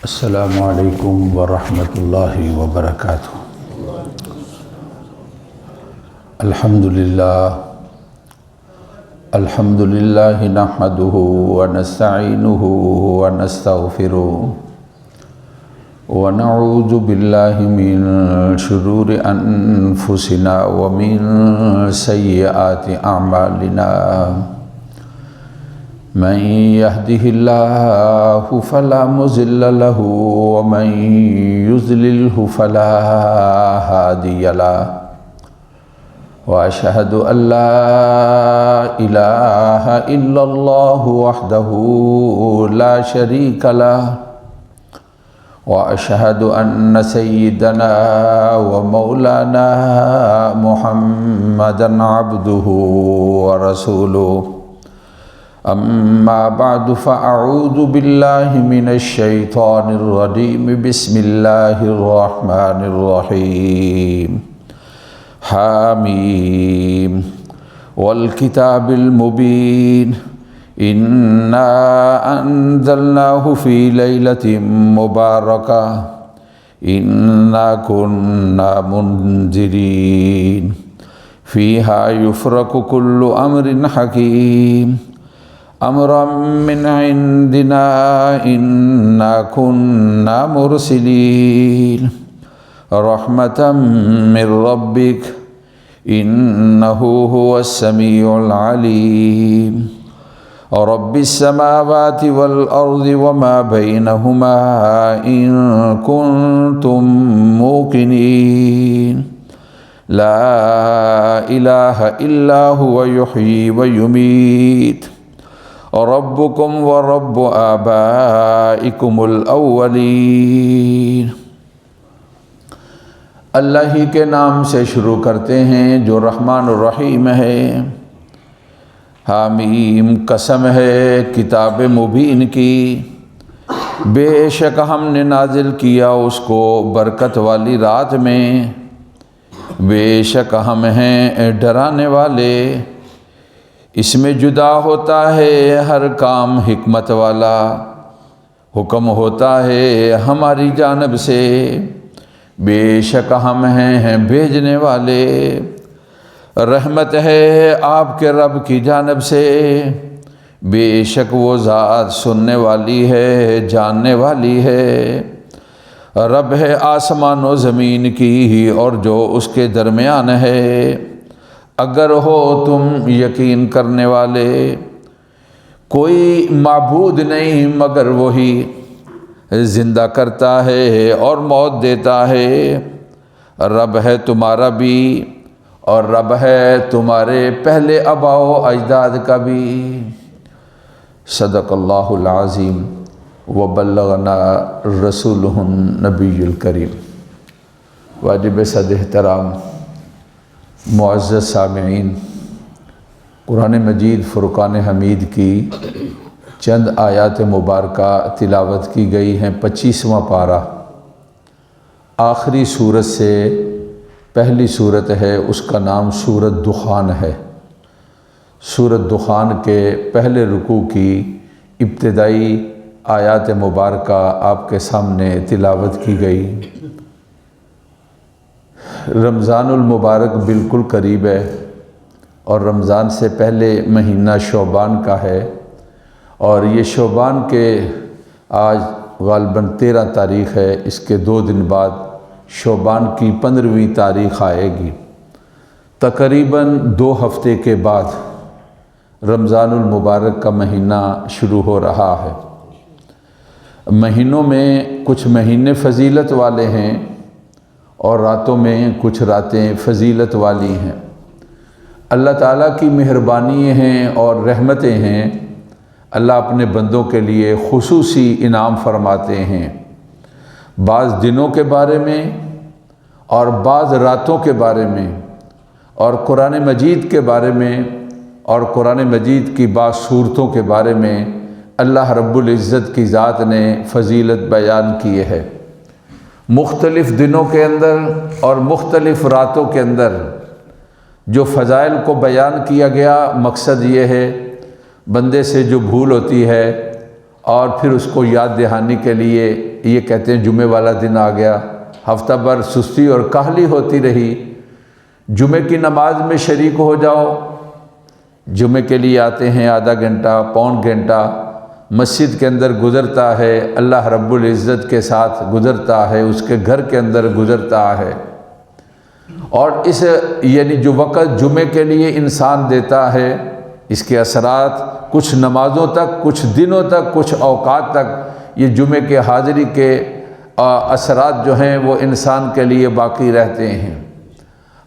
السلام علیکم ورحمۃ اللہ وبرکاتہ۔ الحمد للہ نحمدہ ونستعینہ ونستغفرہ ونعوذ باللہ من شرور انفسنا ومن سیئات اعمالنا، من يهده الله فلا مضل له ومن يضلله فلا هادي له، وأشهد أن لا إله إلا الله وحده لا شريك له، وأشهد أن سيدنا ومولانا محمدا عبده ورسوله، أما بعد فأعوذ بالله من الشيطان الرجيم، بسم الله الرحمن الرحيم، حاميم والكتاب المبين، إنا أنزلناه في ليلة مباركة إنا كنا منذرين، فيها يفرق كل أمر حكيم، أمرا من عندنا إنا كنا مرسلين، رحمة من ربك إنه هو السميع العليم، رب السماوات والأرض وما بينهما إن كنتم موقنين، لا إله إلا هو يحيي ويميت، ربكم ورب آبائكم الأولين۔ اللہ ہی کے نام سے شروع کرتے ہیں جو رحمان الرحیم ہے۔ حامیم، قسم ہے کتاب مبین کی، بے شک ہم نے نازل کیا اس کو برکت والی رات میں، بے شک ہم ہیں ڈرانے والے، اس میں جدا ہوتا ہے ہر کام حکمت والا، حکم ہوتا ہے ہماری جانب سے، بے شک ہم ہیں بھیجنے والے، رحمت ہے آپ کے رب کی جانب سے، بے شک وہ ذات سننے والی ہے جاننے والی ہے، رب ہے آسمان و زمین کی اور جو اس کے درمیان ہے، اگر ہو تم یقین کرنے والے، کوئی معبود نہیں مگر وہی، زندہ کرتا ہے اور موت دیتا ہے، رب ہے تمہارا بھی اور رب ہے تمہارے پہلے آباء و اجداد کا بھی۔ صدق اللہ العظیم وبلغنا رسولہ النبی الکریم۔ واجب صد احترام معزز سامعین، قرآن مجید فرقان حمید کی چند آیات مبارکہ تلاوت کی گئی ہیں۔ 25واں پارہ آخری سورت سے پہلی سورت ہے، اس کا نام سورت دخان ہے۔ سورت دخان کے پہلے رکوع کی ابتدائی آیات مبارکہ آپ کے سامنے تلاوت کی گئی۔ رمضان المبارک بالکل قریب ہے اور رمضان سے پہلے مہینہ شعبان کا ہے، اور یہ شعبان کے آج غالباً 13 تاریخ ہے، اس کے 2 دن بعد شعبان کی 15ویں تاریخ آئے گی۔ تقریباً 2 ہفتے کے بعد رمضان المبارک کا مہینہ شروع ہو رہا ہے۔ مہینوں میں کچھ مہینے فضیلت والے ہیں اور راتوں میں کچھ راتیں فضیلت والی ہیں۔ اللہ تعالیٰ کی مہربانی ہیں اور رحمتیں ہیں، اللہ اپنے بندوں کے لیے خصوصی انعام فرماتے ہیں، بعض دنوں کے بارے میں اور بعض راتوں کے بارے میں، اور قرآن مجید کے بارے میں اور قرآن مجید کی بعض صورتوں کے بارے میں اللہ رب العزت کی ذات نے فضیلت بیان کی ہے۔ مختلف دنوں کے اندر اور مختلف راتوں کے اندر جو فضائل کو بیان کیا گیا، مقصد یہ ہے بندے سے جو بھول ہوتی ہے اور پھر اس کو یاد دہانی کے لیے یہ کہتے ہیں جمعے والا دن آ گیا، ہفتہ بھر سستی اور کاہلی ہوتی رہی، جمعے کی نماز میں شریک ہو جاؤ۔ جمعے کے لیے آتے ہیں، آدھا گھنٹہ پون گھنٹہ مسجد کے اندر گزرتا ہے، اللہ رب العزت کے ساتھ گزرتا ہے، اس کے گھر کے اندر گزرتا ہے۔ اور اس یعنی جو وقت جمعے کے لیے انسان دیتا ہے، اس کے اثرات کچھ نمازوں تک، کچھ دنوں تک، کچھ اوقات تک یہ جمعے کے حاضری کے اثرات جو ہیں وہ انسان کے لیے باقی رہتے ہیں۔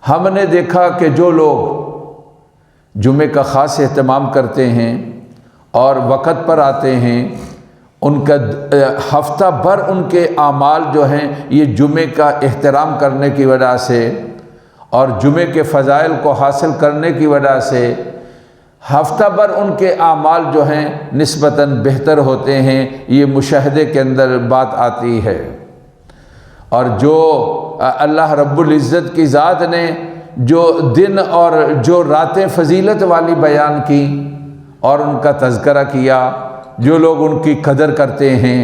ہم نے دیکھا کہ جو لوگ جمعے کا خاص اہتمام کرتے ہیں اور وقت پر آتے ہیں، ان کا ہفتہ بھر ان کے اعمال جو ہیں یہ جمعے کا احترام کرنے کی وجہ سے اور جمعے کے فضائل کو حاصل کرنے کی وجہ سے ہفتہ بھر ان کے اعمال جو ہیں نسبتاً بہتر ہوتے ہیں، یہ مشاہدے کے اندر بات آتی ہے۔ اور جو اللہ رب العزت کی ذات نے جو دن اور جو راتیں فضیلت والی بیان کی اور ان کا تذکرہ کیا، جو لوگ ان کی قدر کرتے ہیں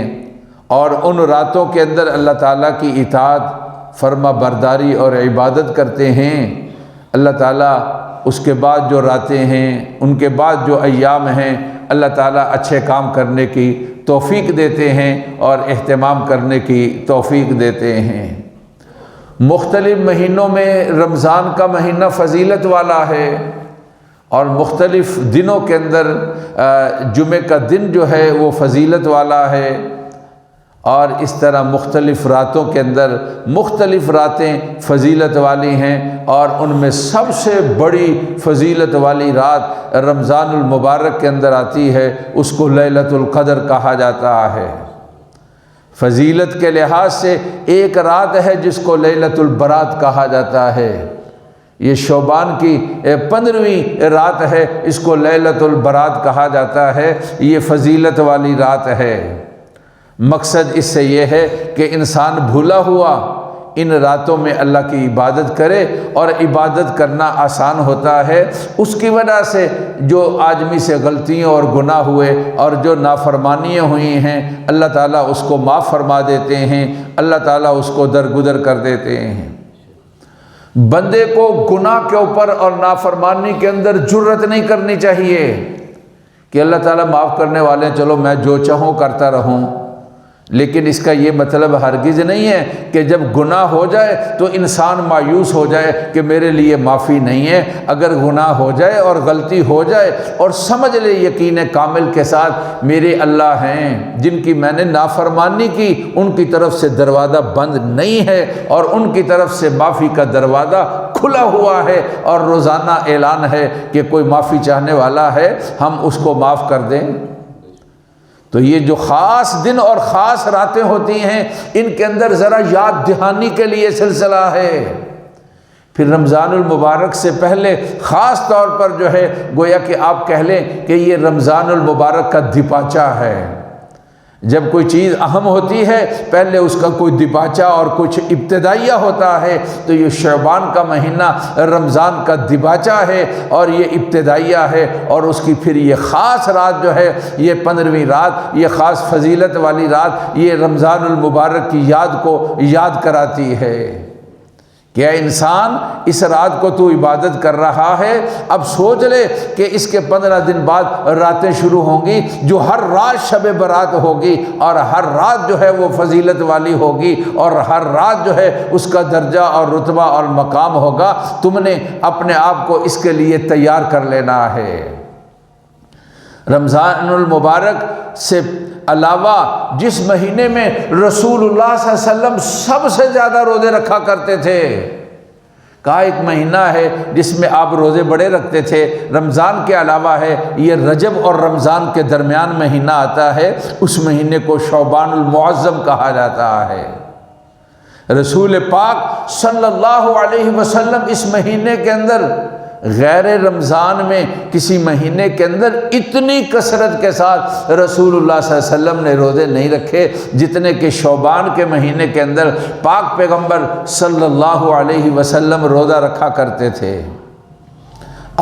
اور ان راتوں کے اندر اللہ تعالیٰ کی اطاعت فرما برداری اور عبادت کرتے ہیں، اللہ تعالیٰ اس کے بعد جو راتیں ہیں، ان کے بعد جو ایام ہیں، اللہ تعالیٰ اچھے کام کرنے کی توفیق دیتے ہیں اور اہتمام کرنے کی توفیق دیتے ہیں۔ مختلف مہینوں میں رمضان کا مہینہ فضیلت والا ہے اور مختلف دنوں کے اندر جمعے کا دن جو ہے وہ فضیلت والا ہے، اور اس طرح مختلف راتوں کے اندر مختلف راتیں فضیلت والی ہیں، اور ان میں سب سے بڑی فضیلت والی رات رمضان المبارک کے اندر آتی ہے، اس کو لیلۃ القدر کہا جاتا ہے۔ فضیلت کے لحاظ سے ایک رات ہے جس کو لیلۃ البرات کہا جاتا ہے، یہ شعبان کی 15ویں رات ہے، اس کو لیلۃ البرات کہا جاتا ہے، یہ فضیلت والی رات ہے۔ مقصد اس سے یہ ہے کہ انسان بھولا ہوا ان راتوں میں اللہ کی عبادت کرے، اور عبادت کرنا آسان ہوتا ہے۔ اس کی وجہ سے جو آدمی سے غلطیاں اور گناہ ہوئے اور جو نافرمانیاں ہوئی ہیں، اللہ تعالیٰ اس کو معاف فرما دیتے ہیں، اللہ تعالیٰ اس کو درگزر کر دیتے ہیں۔ بندے کو گناہ کے اوپر اور نافرمانی کے اندر جرأت نہیں کرنی چاہیے کہ اللہ تعالیٰ معاف کرنے والے ہیں، چلو میں جو چاہوں کرتا رہوں۔ لیکن اس کا یہ مطلب ہرگز نہیں ہے کہ جب گناہ ہو جائے تو انسان مایوس ہو جائے کہ میرے لیے معافی نہیں ہے۔ اگر گناہ ہو جائے اور غلطی ہو جائے اور سمجھ لے یقین کامل کے ساتھ میرے اللہ ہیں جن کی میں نے نافرمانی کی، ان کی طرف سے دروازہ بند نہیں ہے اور ان کی طرف سے معافی کا دروازہ کھلا ہوا ہے، اور روزانہ اعلان ہے کہ کوئی معافی چاہنے والا ہے ہم اس کو معاف کر دیں۔ تو یہ جو خاص دن اور خاص راتیں ہوتی ہیں، ان کے اندر ذرا یاد دہانی کے لیے سلسلہ ہے۔ پھر رمضان المبارک سے پہلے خاص طور پر جو ہے گویا کہ آپ کہہ لیں کہ یہ رمضان المبارک کا دپاچہ ہے۔ جب کوئی چیز اہم ہوتی ہے پہلے اس کا کوئی دپاچہ اور کچھ ابتدائیہ ہوتا ہے، تو یہ شعبان کا مہینہ رمضان کا دپاچہ ہے اور یہ ابتدائیہ ہے، اور اس کی پھر یہ خاص رات جو ہے یہ 15ویں رات، یہ خاص فضیلت والی رات، یہ رمضان المبارک کی یاد کو یاد کراتی ہے۔ کیا انسان اس رات کو تو عبادت کر رہا ہے، اب سوچ لے کہ اس کے 15 دن بعد راتیں شروع ہوں گی جو ہر رات شب برات ہوگی، اور ہر رات جو ہے وہ فضیلت والی ہوگی، اور ہر رات جو ہے اس کا درجہ اور رتبہ اور مقام ہوگا۔ تم نے اپنے آپ کو اس کے لیے تیار کر لینا ہے۔ رمضان المبارک سے علاوہ جس مہینے میں رسول اللہ صلی اللہ علیہ وسلم سب سے زیادہ روزے رکھا کرتے تھے، کہا ایک مہینہ ہے جس میں آپ روزے بڑے رکھتے تھے، رمضان کے علاوہ ہے، یہ رجب اور رمضان کے درمیان مہینہ آتا ہے، اس مہینے کو شعبان المعظم کہا جاتا ہے۔ رسول پاک صلی اللہ علیہ وسلم اس مہینے کے اندر غیر رمضان میں کسی مہینے کے اندر اتنی کثرت کے ساتھ رسول اللہ صلی اللہ علیہ وسلم نے روزے نہیں رکھے جتنے کہ شعبان کے مہینے کے اندر پاک پیغمبر صلی اللہ علیہ وسلم روزہ رکھا کرتے تھے۔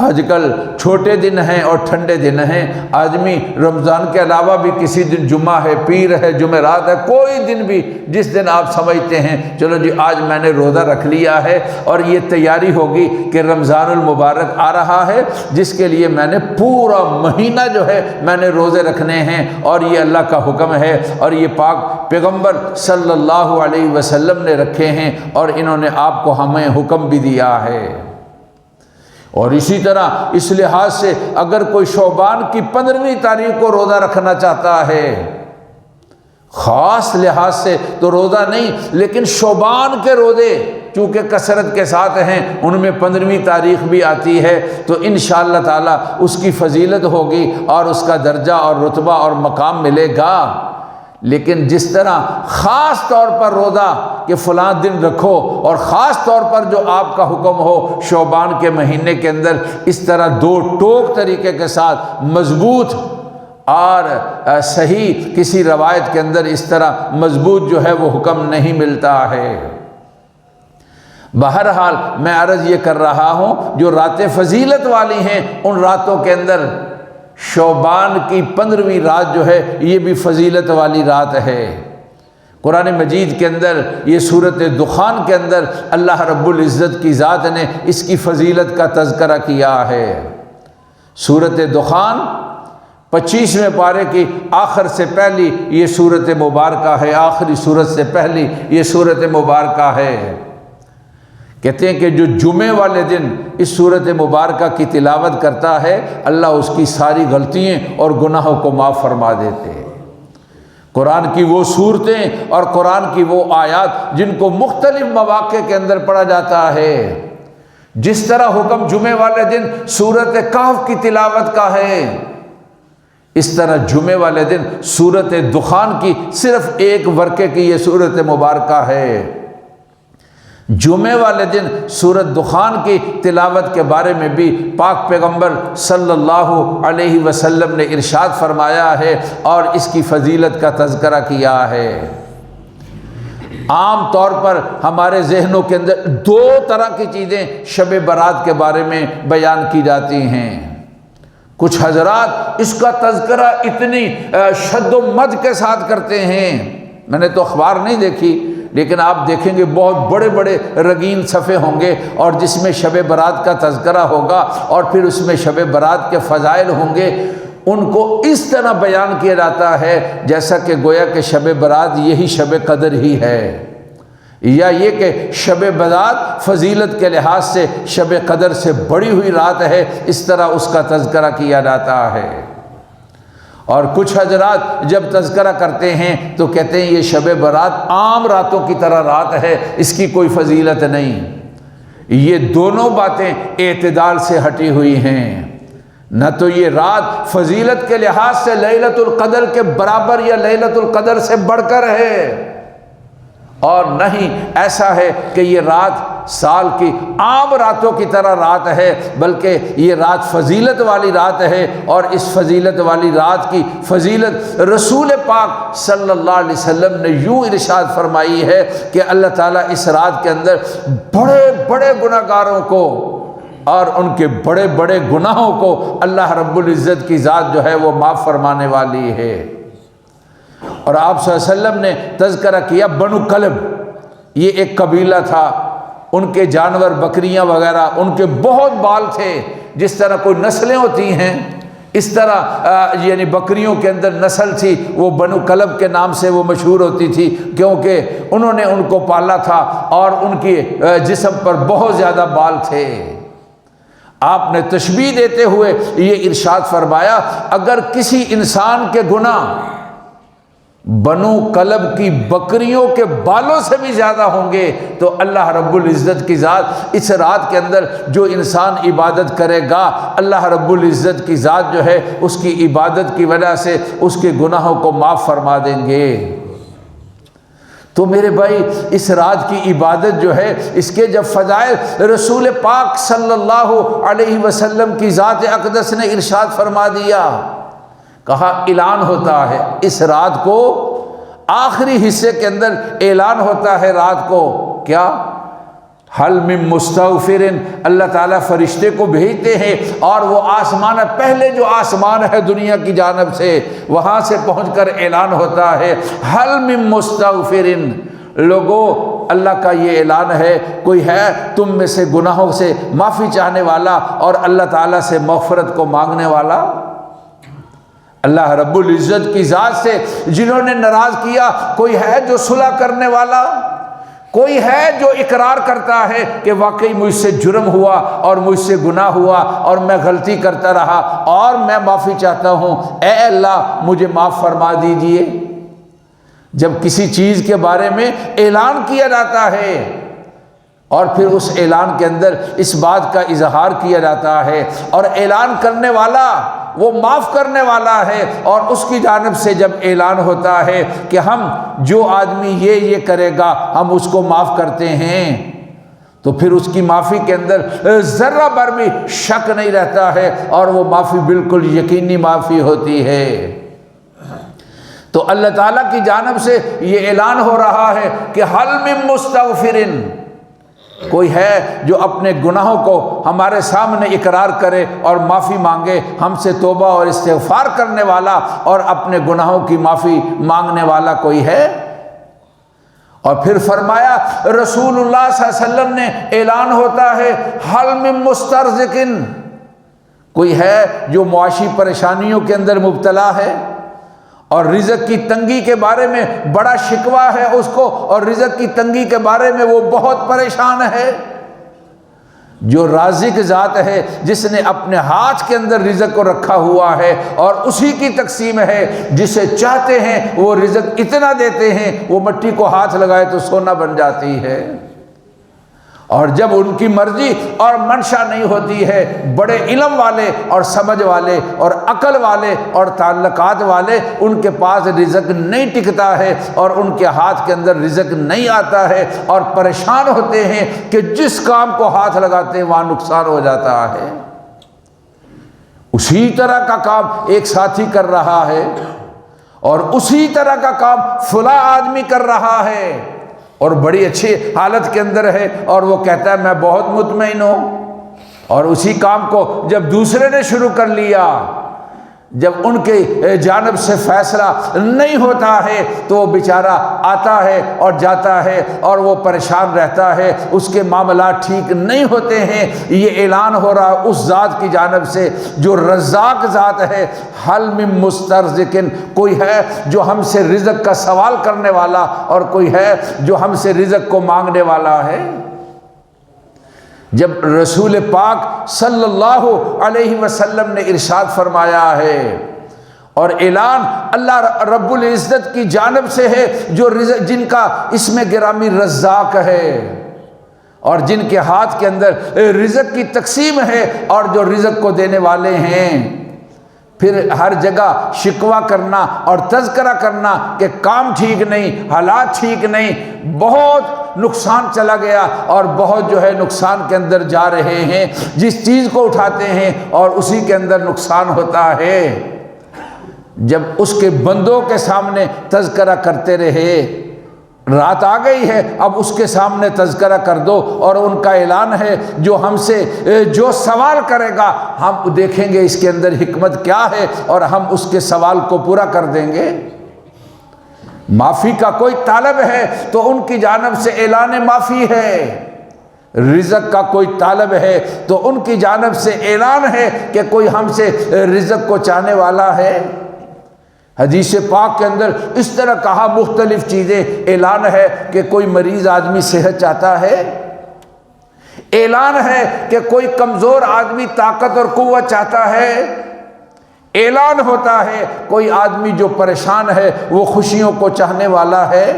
آج کل چھوٹے دن ہیں اور ٹھنڈے دن ہیں، آدمی رمضان کے علاوہ بھی کسی دن جمعہ ہے، پیر ہے، جمعرات ہے، کوئی دن بھی جس دن آپ سمجھتے ہیں چلو جی آج میں نے روزہ رکھ لیا ہے اور یہ تیاری ہوگی کہ رمضان المبارک آ رہا ہے جس کے لیے میں نے پورا مہینہ جو ہے میں نے روزے رکھنے ہیں، اور یہ اللہ کا حکم ہے اور یہ پاک پیغمبر صلی اللہ علیہ وسلم نے رکھے ہیں اور انہوں نے آپ کو ہمیں حکم بھی دیا ہے۔ اور اسی طرح اس لحاظ سے اگر کوئی شعبان کی 15ویں تاریخ کو روزہ رکھنا چاہتا ہے، خاص لحاظ سے تو روزہ نہیں لیکن شعبان کے روزے چونکہ کثرت کے ساتھ ہیں، ان میں 15ویں تاریخ بھی آتی ہے، تو انشاءاللہ تعالی اس کی فضیلت ہوگی اور اس کا درجہ اور رتبہ اور مقام ملے گا۔ لیکن جس طرح خاص طور پر روزہ کہ فلاں دن رکھو اور خاص طور پر جو آپ کا حکم ہو شعبان کے مہینے کے اندر، اس طرح دو ٹوک طریقے کے ساتھ مضبوط اور صحیح کسی روایت کے اندر اس طرح مضبوط جو ہے وہ حکم نہیں ملتا ہے۔ بہرحال میں عرض یہ کر رہا ہوں جو راتیں فضیلت والی ہیں ان راتوں کے اندر شعبان کی 15ویں رات جو ہے یہ بھی فضیلت والی رات ہے۔ قرآن مجید کے اندر یہ سورۃ دخان کے اندر اللہ رب العزت کی ذات نے اس کی فضیلت کا تذکرہ کیا ہے۔ سورۃ دخان 25ویں پارے کی آخر سے پہلی یہ سورۃ مبارکہ ہے، آخری سورت سے پہلی یہ سورۃ مبارکہ ہے۔ کہتے ہیں کہ جو جمعے والے دن اس سورۃ مبارکہ کی تلاوت کرتا ہے اللہ اس کی ساری غلطیاں اور گناہوں کو معاف فرما دیتے ہیں۔ قرآن کی وہ صورتیں اور قرآن کی وہ آیات جن کو مختلف مواقع کے اندر پڑھا جاتا ہے، جس طرح حکم جمعے والے دن سورۃ کہف کی تلاوت کا ہے، اس طرح جمعے والے دن سورۃ دخان کی صرف ایک ورقے کی یہ سورۃ مبارکہ ہے۔ جمعے والے دن سورۃ دخان کی تلاوت کے بارے میں بھی پاک پیغمبر صلی اللہ علیہ وسلم نے ارشاد فرمایا ہے اور اس کی فضیلت کا تذکرہ کیا ہے۔ عام طور پر ہمارے ذہنوں کے اندر دو طرح کی چیزیں شب برات کے بارے میں بیان کی جاتی ہیں۔ کچھ حضرات اس کا تذکرہ اتنی شد و مد کے ساتھ کرتے ہیں، میں نے تو اخبار نہیں دیکھی لیکن آپ دیکھیں گے بہت بڑے بڑے رنگین صفحے ہوں گے اور جس میں شب برات کا تذکرہ ہوگا اور پھر اس میں شب برات کے فضائل ہوں گے، ان کو اس طرح بیان کیا جاتا ہے جیسا کہ گویا کہ شب برات یہی شب قدر ہی ہے، یا یہ کہ شب برات فضیلت کے لحاظ سے شب قدر سے بڑی ہوئی رات ہے، اس طرح اس کا تذکرہ کیا جاتا ہے۔ اور کچھ حضرات جب تذکرہ کرتے ہیں تو کہتے ہیں یہ شب برات عام راتوں کی طرح رات ہے، اس کی کوئی فضیلت نہیں۔ یہ دونوں باتیں اعتدال سے ہٹی ہوئی ہیں، نہ تو یہ رات فضیلت کے لحاظ سے لیلۃ القدر کے برابر یا لیلۃ القدر سے بڑھ کر ہے، اور نہ ہی ایسا ہے کہ یہ رات سال کی عام راتوں کی طرح رات ہے، بلکہ یہ رات فضیلت والی رات ہے، اور اس فضیلت والی رات کی فضیلت رسول پاک صلی اللہ علیہ وسلم نے یوں ارشاد فرمائی ہے کہ اللہ تعالیٰ اس رات کے اندر بڑے بڑے گناہ گاروں کو اور ان کے بڑے بڑے گناہوں کو اللہ رب العزت کی ذات جو ہے وہ معاف فرمانے والی ہے۔ اور آپ صلی اللہ علیہ وسلم نے تذکرہ کیا بنو کلب، یہ ایک قبیلہ تھا، ان کے جانور بکریاں وغیرہ ان کے بہت بال تھے، جس طرح کوئی نسلیں ہوتی ہیں اس طرح یعنی بکریوں کے اندر نسل تھی، وہ بنو کلب کے نام سے وہ مشہور ہوتی تھی کیونکہ انہوں نے ان کو پالا تھا اور ان کے جسم پر بہت زیادہ بال تھے۔ آپ نے تشبیہ دیتے ہوئے یہ ارشاد فرمایا اگر کسی انسان کے گناہ بنو کلب کی بکریوں کے بالوں سے بھی زیادہ ہوں گے تو اللہ رب العزت کی ذات اس رات کے اندر جو انسان عبادت کرے گا اللہ رب العزت کی ذات جو ہے اس کی عبادت کی وجہ سے اس کے گناہوں کو معاف فرما دیں گے۔ تو میرے بھائی اس رات کی عبادت جو ہے اس کے جب فضائل رسول پاک صلی اللہ علیہ وسلم کی ذات اقدس نے ارشاد فرما دیا، کہا اعلان ہوتا ہے اس رات کو، آخری حصے کے اندر اعلان ہوتا ہے رات کو، کیا حل من مستغفر، اللہ تعالیٰ فرشتے کو بھیجتے ہیں اور وہ آسمان، پہلے جو آسمان ہے دنیا کی جانب سے، وہاں سے پہنچ کر اعلان ہوتا ہے حل من مستغفر، لوگو اللہ کا یہ اعلان ہے، کوئی ہے تم میں سے گناہوں سے معافی چاہنے والا اور اللہ تعالیٰ سے مغفرت کو مانگنے والا؟ اللہ رب العزت کی ذات سے جنہوں نے ناراض کیا، کوئی ہے جو صلح کرنے والا؟ کوئی ہے جو اقرار کرتا ہے کہ واقعی مجھ سے جرم ہوا اور مجھ سے گناہ ہوا اور میں غلطی کرتا رہا اور میں معافی چاہتا ہوں، اے اللہ مجھے معاف فرما دیجئے؟ جب کسی چیز کے بارے میں اعلان کیا جاتا ہے اور پھر اس اعلان کے اندر اس بات کا اظہار کیا جاتا ہے اور اعلان کرنے والا وہ معاف کرنے والا ہے، اور اس کی جانب سے جب اعلان ہوتا ہے کہ ہم جو آدمی یہ کرے گا ہم اس کو معاف کرتے ہیں، تو پھر اس کی معافی کے اندر ذرہ بھر بھی شک نہیں رہتا ہے اور وہ معافی بالکل یقینی معافی ہوتی ہے۔ تو اللہ تعالیٰ کی جانب سے یہ اعلان ہو رہا ہے کہ حل من مستغفرن، کوئی ہے جو اپنے گناہوں کو ہمارے سامنے اقرار کرے اور معافی مانگے، ہم سے توبہ اور استغفار کرنے والا اور اپنے گناہوں کی معافی مانگنے والا کوئی ہے؟ اور پھر فرمایا رسول اللہ صلی اللہ علیہ وسلم نے اعلان ہوتا ہے حل من مسترزقن، کوئی ہے جو معاشی پریشانیوں کے اندر مبتلا ہے اور رزق کی تنگی کے بارے میں بڑا شکوہ ہے اس کو، اور رزق کی تنگی کے بارے میں وہ بہت پریشان ہے۔ جو رازق ذات ہے، جس نے اپنے ہاتھ کے اندر رزق کو رکھا ہوا ہے اور اسی کی تقسیم ہے، جسے چاہتے ہیں وہ رزق اتنا دیتے ہیں وہ مٹی کو ہاتھ لگائے تو سونا بن جاتی ہے، اور جب ان کی مرضی اور منشا نہیں ہوتی ہے، بڑے علم والے اور سمجھ والے اور عقل والے اور تعلقات والے ان کے پاس رزق نہیں ٹکتا ہے اور ان کے ہاتھ کے اندر رزق نہیں آتا ہے اور پریشان ہوتے ہیں کہ جس کام کو ہاتھ لگاتے ہیں وہاں نقصان ہو جاتا ہے۔ اسی طرح کا کام ایک ساتھی کر رہا ہے اور اسی طرح کا کام فلاں آدمی کر رہا ہے اور بڑی اچھی حالت کے اندر ہے اور وہ کہتا ہے میں بہت مطمئن ہوں، اور اسی کام کو جب دوسرے نے شروع کر لیا، جب ان کے جانب سے فیصلہ نہیں ہوتا ہے تو وہ بیچارہ آتا ہے اور جاتا ہے اور وہ پریشان رہتا ہے، اس کے معاملات ٹھیک نہیں ہوتے ہیں۔ یہ اعلان ہو رہا ہے اس ذات کی جانب سے جو رزاق ذات ہے، حل من مسترزقن، کوئی ہے جو ہم سے رزق کا سوال کرنے والا اور کوئی ہے جو ہم سے رزق کو مانگنے والا ہے۔ جب رسول پاک صلی اللہ علیہ وسلم نے ارشاد فرمایا ہے اور اعلان اللہ رب العزت کی جانب سے ہے جو رزق، جن کا اسم گرامی رزاق ہے اور جن کے ہاتھ کے اندر رزق کی تقسیم ہے اور جو رزق کو دینے والے ہیں، پھر ہر جگہ شکوہ کرنا اور تذکرہ کرنا کہ کام ٹھیک نہیں، حالات ٹھیک نہیں، بہت نقصان چلا گیا اور بہت جو ہے نقصان کے اندر جا رہے ہیں، جس چیز کو اٹھاتے ہیں اور اسی کے اندر نقصان ہوتا ہے۔ جب اس کے بندوں کے سامنے تذکرہ کرتے رہے، رات آ گئی ہے اب اس کے سامنے تذکرہ کر دو، اور ان کا اعلان ہے جو ہم سے جو سوال کرے گا ہم دیکھیں گے اس کے اندر حکمت کیا ہے اور ہم اس کے سوال کو پورا کر دیں گے۔ معافی کا کوئی طالب ہے تو ان کی جانب سے اعلان معافی ہے، رزق کا کوئی طالب ہے تو ان کی جانب سے اعلان ہے کہ کوئی ہم سے رزق کو چاہنے والا ہے۔ حدیث پاک کے اندر اس طرح کہا، مختلف چیزیں، اعلان ہے کہ کوئی مریض آدمی صحت چاہتا ہے، اعلان ہے کہ کوئی کمزور آدمی طاقت اور قوت چاہتا ہے، اعلان ہوتا ہے کوئی آدمی جو پریشان ہے وہ خوشیوں کو چاہنے والا ہے۔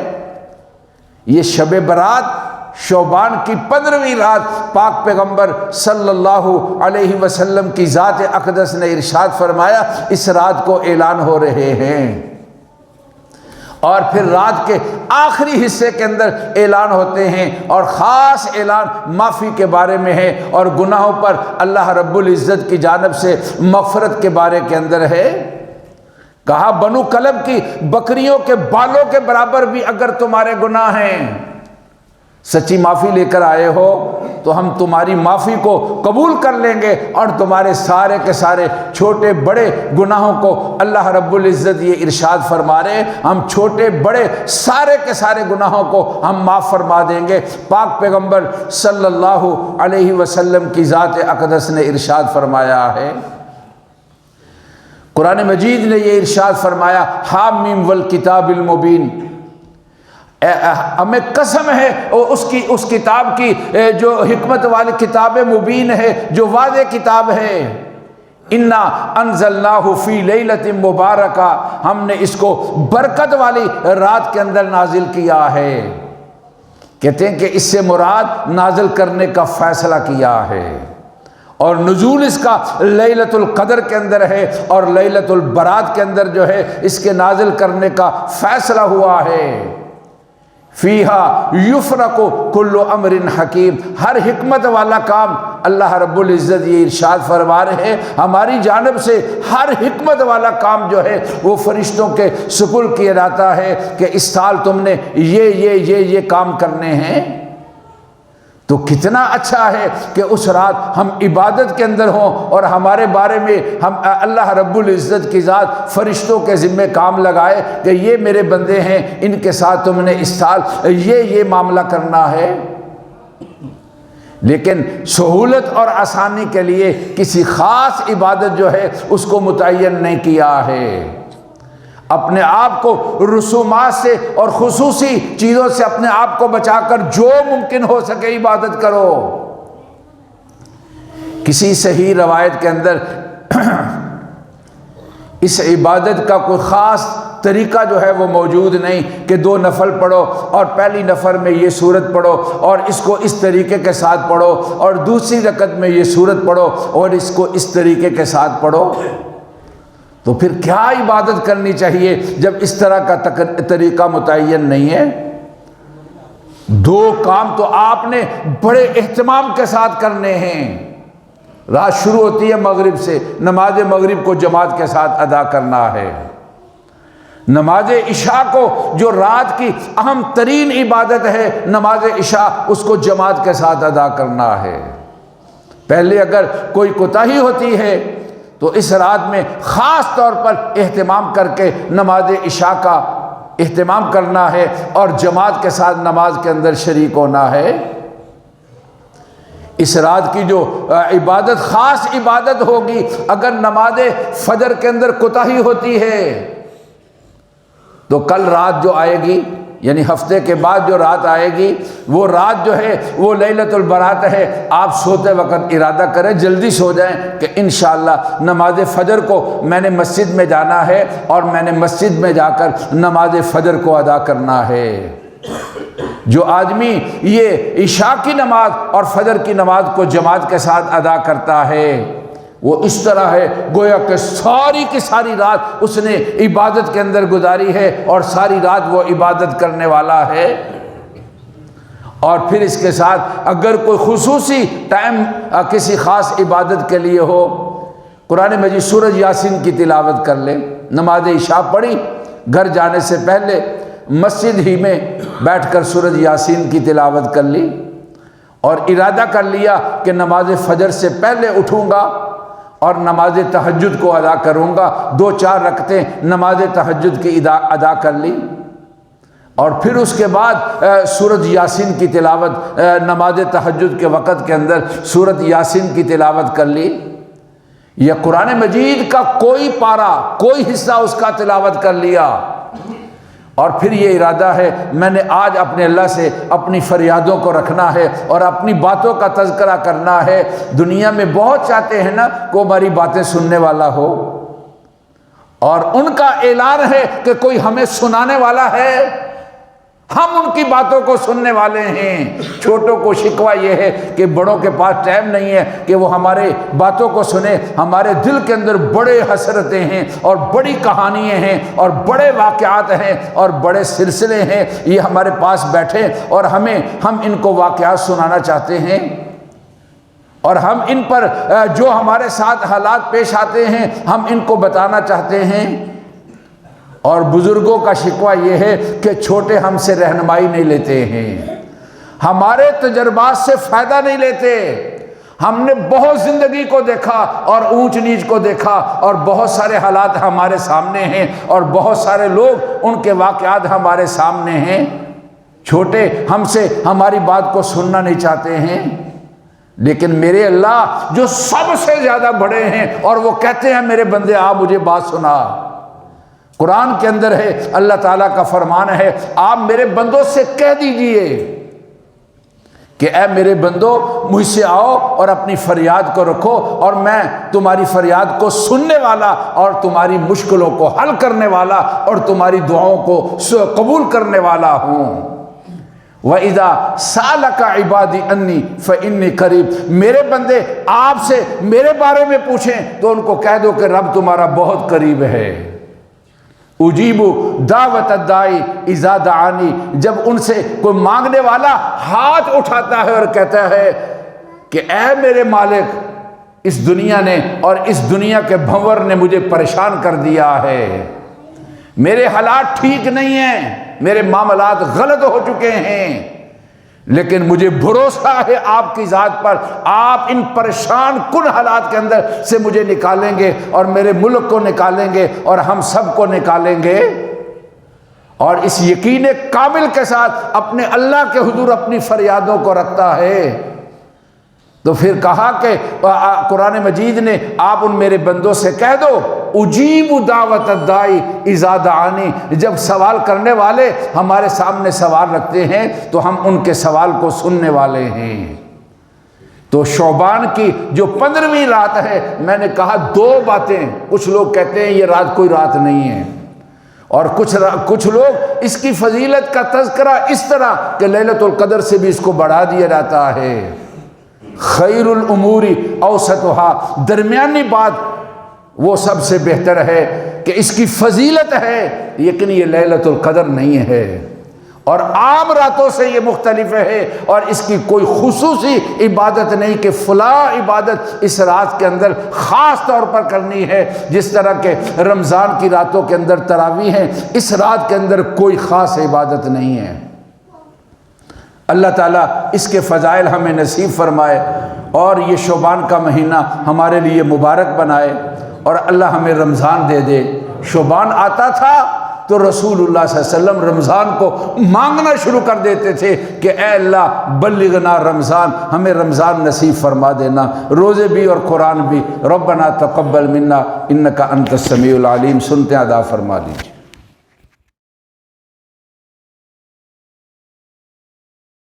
یہ شب برات شعبان کی 15ویں رات پاک پیغمبر صلی اللہ علیہ وسلم کی ذات اقدس نے ارشاد فرمایا اس رات کو اعلان ہو رہے ہیں، اور پھر رات کے آخری حصے کے اندر اعلان ہوتے ہیں، اور خاص اعلان معافی کے بارے میں ہے اور گناہوں پر اللہ رب العزت کی جانب سے مغفرت کے بارے کے اندر ہے۔ کہا بنو کلب کی بکریوں کے بالوں کے برابر بھی اگر تمہارے گناہ ہیں سچی معافی لے کر آئے ہو تو ہم تمہاری معافی کو قبول کر لیں گے اور تمہارے سارے کے سارے چھوٹے بڑے گناہوں کو اللہ رب العزت یہ ارشاد فرما رہے ہیں، ہم چھوٹے بڑے سارے کے سارے گناہوں کو ہم معاف فرما دیں گے۔ پاک پیغمبر صلی اللہ علیہ وسلم کی ذات اقدس نے ارشاد فرمایا ہے، قرآن مجید نے یہ ارشاد فرمایا، حامیم والکتاب المبین، ہمیں قسم ہے اس کتاب کی جو حکمت والی کتاب مبین ہے، جو واضح کتاب ہے۔ انا انزلناہ فی لیلۃ مبارکہ، ہم نے اس کو برکت والی رات کے اندر نازل کیا ہے۔ کہتے ہیں کہ اس سے مراد نازل کرنے کا فیصلہ کیا ہے، اور نزول اس کا لیلۃ القدر کے اندر ہے، اور لیلۃ البرات کے اندر جو ہے اس کے نازل کرنے کا فیصلہ ہوا ہے۔ فیہا یفرق کل امر حکیم، ہر حکمت والا کام اللہ رب العزت یہ ارشاد فرما رہے ہیں، ہماری جانب سے ہر حکمت والا کام جو ہے وہ فرشتوں کے سپرد کیا جاتا ہے کہ اس سال تم نے یہ کام کرنے ہیں۔ تو کتنا اچھا ہے کہ اس رات ہم عبادت کے اندر ہوں اور ہمارے بارے میں ہم اللہ رب العزت کی ذات فرشتوں کے ذمہ کام لگائے کہ یہ میرے بندے ہیں، ان کے ساتھ تم نے اس سال یہ معاملہ کرنا ہے۔ لیکن سہولت اور آسانی کے لیے کسی خاص عبادت جو ہے اس کو متعین نہیں کیا ہے۔ اپنے آپ کو رسومات سے اور خصوصی چیزوں سے اپنے آپ کو بچا کر جو ممکن ہو سکے عبادت کرو۔ کسی صحیح روایت کے اندر اس عبادت کا کوئی خاص طریقہ جو ہے وہ موجود نہیں کہ 2 نفل پڑھو اور پہلی نفل میں یہ سورت پڑھو اور اس کو اس طریقے کے ساتھ پڑھو، اور دوسری رکعت میں یہ سورت پڑھو اور اس کو اس طریقے کے ساتھ پڑھو۔ تو پھر کیا عبادت کرنی چاہیے جب اس طرح کا طریقہ متعین نہیں ہے؟ 2 کام تو آپ نے بڑے اہتمام کے ساتھ کرنے ہیں۔ رات شروع ہوتی ہے مغرب سے، نماز مغرب کو جماعت کے ساتھ ادا کرنا ہے۔ نماز عشاء کو جو رات کی اہم ترین عبادت ہے، نماز عشاء، اس کو جماعت کے ساتھ ادا کرنا ہے۔ پہلے اگر کوئی کوتاہی ہوتی ہے تو اس رات میں خاص طور پر اہتمام کر کے نماز عشاء کا اہتمام کرنا ہے اور جماعت کے ساتھ نماز کے اندر شریک ہونا ہے۔ اس رات کی جو عبادت خاص عبادت ہوگی، اگر نماز فجر کے اندر کوتاہی ہوتی ہے تو کل رات جو آئے گی، یعنی ہفتے کے بعد جو رات آئے گی، وہ رات جو ہے وہ لیلۃ البرات ہے۔ آپ سوتے وقت ارادہ کریں، جلدی سو جائیں کہ انشاءاللہ نماز فجر کو میں نے مسجد میں جانا ہے اور میں نے مسجد میں جا کر نماز فجر کو ادا کرنا ہے۔ جو آدمی یہ عشاء کی نماز اور فجر کی نماز کو جماعت کے ساتھ ادا کرتا ہے، وہ اس طرح ہے گویا کہ ساری کی ساری رات اس نے عبادت کے اندر گزاری ہے اور ساری رات وہ عبادت کرنے والا ہے۔ اور پھر اس کے ساتھ اگر کوئی خصوصی ٹائم کسی خاص عبادت کے لیے ہو، قرآن مجید سورۃ یاسین کی تلاوت کر لے، نماز عشاء پڑھی، گھر جانے سے پہلے مسجد ہی میں بیٹھ کر سورۃ یاسین کی تلاوت کر لی اور ارادہ کر لیا کہ نماز فجر سے پہلے اٹھوں گا اور نماز تہجد کو ادا کروں گا، 2-4 رکعتیں نماز تہجد کی ادا کر لی، اور پھر اس کے بعد سورۃ یاسین کی تلاوت، نماز تہجد کے وقت کے اندر سورۃ یاسین کی تلاوت کر لی، یا قرآن مجید کا کوئی پارہ، کوئی حصہ اس کا تلاوت کر لیا، اور پھر یہ ارادہ ہے میں نے آج اپنے اللہ سے اپنی فریادوں کو رکھنا ہے اور اپنی باتوں کا تذکرہ کرنا ہے۔ دنیا میں بہت چاہتے ہیں نا کہ ہماری باتیں سننے والا ہو، اور ان کا اعلان ہے کہ کوئی ہمیں سنانے والا ہے، ہم ان کی باتوں کو سننے والے ہیں۔ چھوٹوں کو شکوہ یہ ہے کہ بڑوں کے پاس ٹائم نہیں ہے کہ وہ ہمارے باتوں کو سنیں۔ ہمارے دل کے اندر بڑے حسرتیں ہیں اور بڑی کہانیاں ہیں اور بڑے واقعات ہیں اور بڑے سلسلے ہیں، یہ ہمارے پاس بیٹھے اور ہم ان کو واقعات سنانا چاہتے ہیں، اور ہم ان پر جو ہمارے ساتھ حالات پیش آتے ہیں ہم ان کو بتانا چاہتے ہیں۔ اور بزرگوں کا شکوہ یہ ہے کہ چھوٹے ہم سے رہنمائی نہیں لیتے ہیں، ہمارے تجربات سے فائدہ نہیں لیتے۔ ہم نے بہت زندگی کو دیکھا اور اونچ نیچ کو دیکھا، اور بہت سارے حالات ہمارے سامنے ہیں، اور بہت سارے لوگ ان کے واقعات ہمارے سامنے ہیں، چھوٹے ہم سے ہماری بات کو سننا نہیں چاہتے ہیں، لیکن میرے اللہ جو سب سے زیادہ بڑے ہیں، اور وہ کہتے ہیں میرے بندے آپ مجھے بات سنا۔ قرآن کے اندر ہے، اللہ تعالیٰ کا فرمان ہے، آپ میرے بندوں سے کہہ دیجئے کہ اے میرے بندو مجھ سے آؤ اور اپنی فریاد کو رکھو، اور میں تمہاری فریاد کو سننے والا، اور تمہاری مشکلوں کو حل کرنے والا، اور تمہاری دعاؤں کو قبول کرنے والا ہوں۔ وَإِذَا سَأَلَكَ عِبَادِي أَنِّي فَإِنِّي قَرِيب، میرے بندے آپ سے میرے بارے میں پوچھیں تو ان کو کہہ دو کہ رب تمہارا بہت قریب ہے۔ اجیب دعوت الداعی اذا دعانی، جب ان سے کوئی مانگنے والا ہاتھ اٹھاتا ہے اور کہتا ہے کہ اے میرے مالک، اس دنیا نے اور اس دنیا کے بھنور نے مجھے پریشان کر دیا ہے، میرے حالات ٹھیک نہیں ہیں، میرے معاملات غلط ہو چکے ہیں، لیکن مجھے بھروسہ ہے آپ کی ذات پر، آپ ان پریشان کن حالات کے اندر سے مجھے نکالیں گے، اور میرے ملک کو نکالیں گے، اور ہم سب کو نکالیں گے۔ اور اس یقین کامل کے ساتھ اپنے اللہ کے حضور اپنی فریادوں کو رکھتا ہے۔ تو پھر کہا کہ قرآن مجید نے آپ ان میرے بندوں سے کہہ دو اجیب دعوت الداعی اذا دعانی، جب سوال کرنے والے ہمارے سامنے سوال رکھتے ہیں تو ہم ان کے سوال کو سننے والے ہیں۔ تو شعبان کی جو 15ویں رات ہے، میں نے کہا دو باتیں، کچھ لوگ کہتے ہیں یہ رات کوئی رات نہیں ہے، اور کچھ لوگ اس کی فضیلت کا تذکرہ اس طرح کہ لیلۃ القدر سے بھی اس کو بڑھا دیا جاتا ہے۔ خیر الامور اوسطها، درمیانی بات وہ سب سے بہتر ہے کہ اس کی فضیلت ہے، لیکن یہ لیلۃ القدر نہیں ہے، اور عام راتوں سے یہ مختلف ہے، اور اس کی کوئی خصوصی عبادت نہیں کہ فلاں عبادت اس رات کے اندر خاص طور پر کرنی ہے، جس طرح کہ رمضان کی راتوں کے اندر تراویح ہیں، اس رات کے اندر کوئی خاص عبادت نہیں ہے۔ اللہ تعالیٰ اس کے فضائل ہمیں نصیب فرمائے، اور یہ شعبان کا مہینہ ہمارے لیے مبارک بنائے، اور اللہ ہمیں رمضان دے دے۔ شعبان آتا تھا تو رسول اللہ صلی اللہ علیہ وسلم رمضان کو مانگنا شروع کر دیتے تھے کہ اے اللہ بلغنا رمضان، ہمیں رمضان نصیب فرما دینا، روزے بھی اور قرآن بھی۔ ربنا تقبل منا انک انت السمیع العلیم، سنتے ادا فرما لیجیے۔